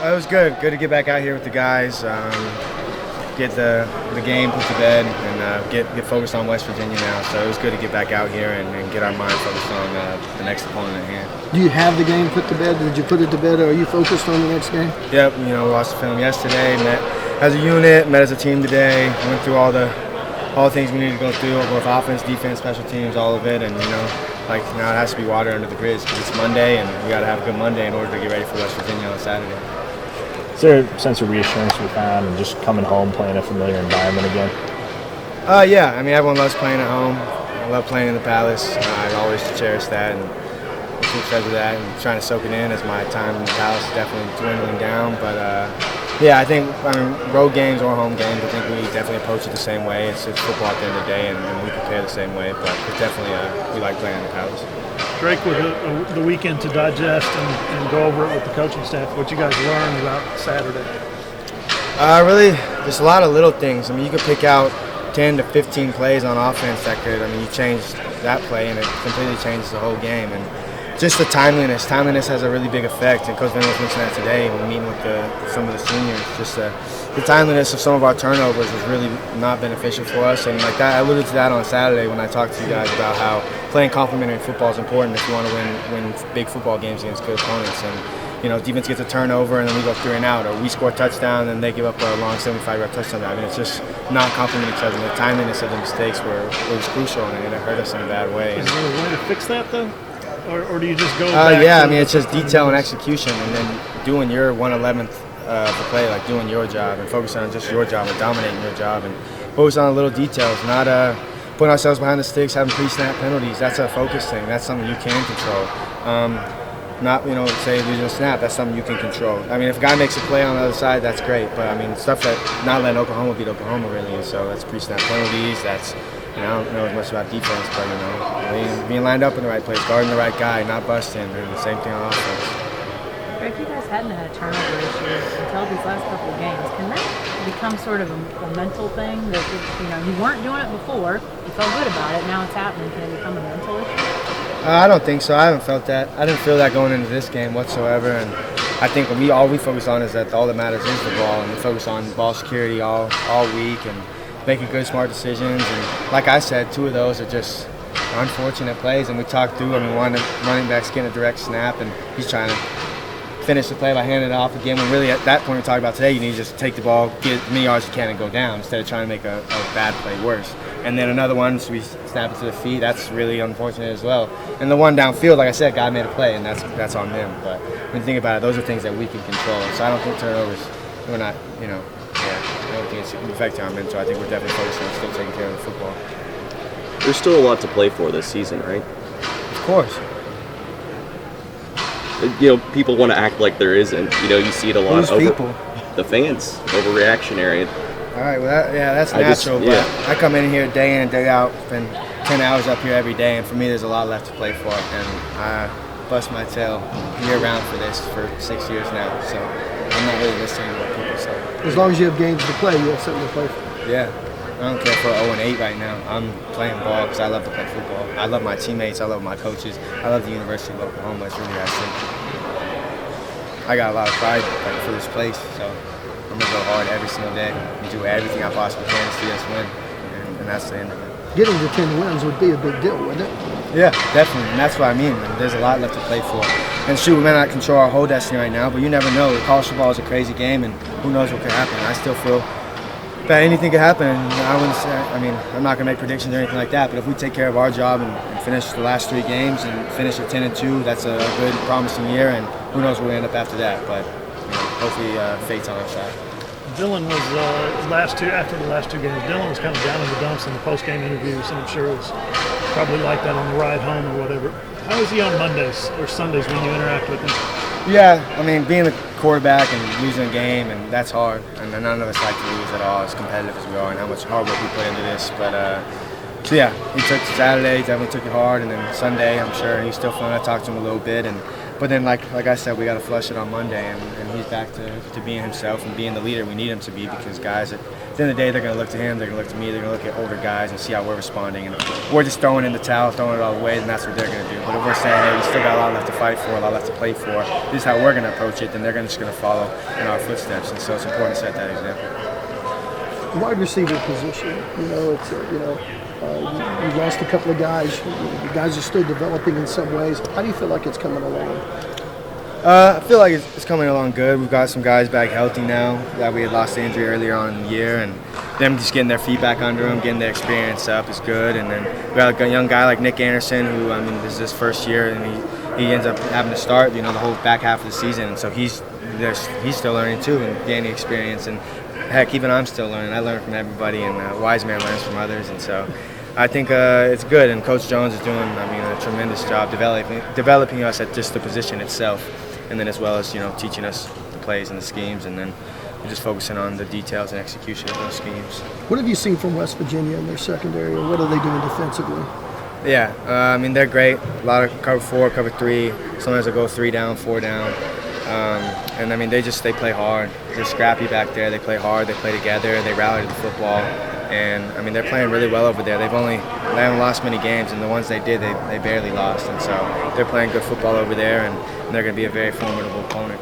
It was good. Good to get back out here with the guys, get the game put to bed, and get focused on West Virginia now. So it was good to get back out here and get our mind focused on the next opponent at hand. Do you have the game put to bed? Did you put it to bed, or are you focused on the next game? Yep. We watched the film yesterday. Met as a unit. Met as a team today. Went through all the things we need to go through, both offense, defense, special teams, all of it, and now it has to be water under the bridge because it's Monday, and we got to have a good Monday in order to get ready for West Virginia on Saturday. Is there a sense of reassurance we found and just coming home, playing a familiar environment again? Yeah. I mean, everyone loves playing at home. I love playing in the Palace. I always cherish that, and because of that, and trying to soak it in as my time in the Palace is definitely dwindling down. But yeah, I think road games or home games, I think we definitely approach it the same way. It's football at the end of the day, and we prepare the same way. But it's definitely we like playing in the Palace. Drake, with the weekend to digest and go over it with the coaching staff, what you guys learned about Saturday? Really, just a lot of little things. I mean, you could pick out 10 to 15 plays on offense that could, you change that play and it completely changes the whole game. And just the timeliness. Timeliness has a really big effect, and Coach Van was mentioning that today when meeting with some of the seniors. Just the timeliness of some of our turnovers was really not beneficial for us, and like that, I alluded to that on Saturday when I talked to you guys about how playing complementary football is important if you want to win big football games against good opponents. And defense gets a turnover and then we go 3 and out, or we score a touchdown and they give up a long 75-yard touchdown. I mean, it's just not complementing each other. The timeliness of the mistakes was crucial, and it hurt us in a bad way. Is there a way to fix that though? Or do you just go back? Yeah, I mean, it's just detail and execution, and then doing your 1/11th of the play, like doing your job and focusing on just your job and dominating your job, and focus on the little details, not putting ourselves behind the sticks, having pre-snap penalties. That's a focus thing. That's something you can control. Not, say losing a snap, that's something you can control. I mean, if a guy makes a play on the other side, that's great. But, I mean, stuff that not letting Oklahoma beat Oklahoma, really. And so that's pre-snap penalties. That's, I don't know as much about defense, but, being lined up in the right place, guarding the right guy, not busting, and the same thing on offense. Greg, you guys hadn't had a turnover issue until these last couple of games. Can that become sort of a mental thing that, you weren't doing it before, you felt good about it, now it's happening. Can it become a mental issue? I don't think so. I haven't felt that. I didn't feel that going into this game whatsoever. And I think all we focus on is that all that matters is the ball, and we focus on ball security all week and making good, smart decisions. And like I said, 2 of those are just unfortunate plays. And we talked through. One running back's getting a direct snap, and he's trying to finish the play by handing it off again. When really at that point we're talking about today, you need to just take the ball, get as many yards as you can, and go down instead of trying to make a bad play worse. And then another one, so we snap it to the feet. That's really unfortunate as well. And the one downfield, like I said, guy made a play, and that's on them. But when you think about it, those are things that we can control. So I don't think turnovers, we're not, I don't think it's affecting our mental. I think we're definitely focused on still taking care of the football. There's still a lot to play for this season, right? Of course. People want to act like there isn't. You see it a lot. Who's people? The fans, overreactionary. All right, well, that's natural. But I come in here day in and day out, spend 10 hours up here every day, and for me, there's a lot left to play for. And I bust my tail year-round for this for 6 years now, so I'm not really listening to what people say. As long as you have games to play, you have something to play for. Yeah. I don't care if we're 0-8 right now. I'm playing ball because I love to play football. I love my teammates. I love my coaches. I love the University of Oklahoma. It's really that simple. I got a lot of pride for this place, so I'm going to go hard every single day and do everything I possibly can to see us win, and that's the end of it. Getting to 10 wins would be a big deal, wouldn't it? Yeah, definitely, and that's what I mean. There's a lot left to play for. And shoot, we may not control our whole destiny right now, but you never know. College football is a crazy game, and who knows what could happen. I still feel that anything could happen. I wouldn't say, I'm not going to make predictions or anything like that, but if we take care of our job and finish the last 3 games and finish at 10-2, that's a good, promising year, and who knows where we end up after that. But hopefully fate's on our side. Dylan was after the last 2 games, Dylan was kind of down in the dumps in the post-game interviews, and I'm sure it was probably like that on the ride home or whatever. How is he on Mondays or Sundays when you interact with him? Yeah, being the quarterback and losing a game, and that's hard. And none of us like to lose at all, as competitive as we are, and how much hard work we put into this. But so yeah, he took Saturday, definitely took it hard, and then Sunday, I'm sure he's still feeling. I talked to him a little bit, and But then, like I said, we got to flush it on Monday, and he's back to being himself and being the leader we need him to be, because guys, at the end of the day, they're going to look to him, they're going to look to me, they're going to look at older guys and see how we're responding. And if we're just throwing in the towel, throwing it all away, then that's what they're going to do. But if we're saying, hey, we still got a lot left to fight for, a lot left to play for, this is how we're going to approach it, then they're just going to follow in our footsteps. And so it's important to set that example. The wide receiver position, it's you lost a couple of guys. You guys are still developing in some ways. How do you feel like it's coming along? I feel like it's coming along good. We've got some guys back healthy now that we had lost to injury earlier on in the year, and them just getting their feet back under them, getting their experience up is good. And then we got a young guy like Nick Anderson, who this is his first year, and he ends up having to start the whole back half of the season, and so he's still learning too and gaining experience. And heck, even I'm still learning. I learn from everybody, and a wise man learns from others, and so I think it's good. And Coach Jones is doing a tremendous job developing us at just the position itself, and then as well as teaching us the plays and the schemes, and then we're just focusing on the details and execution of those schemes. What have you seen from West Virginia in their secondary, or what are they doing defensively? Yeah, they're great. A lot of cover 4, cover 3. Sometimes they go 3 down, 4 down. And they play hard. They're scrappy back there. They play hard. They play together. They rally to the football. And they're playing really well over there. They haven't lost many games, and the ones they did, they barely lost. And so they're playing good football over there, and they're going to be a very formidable opponent.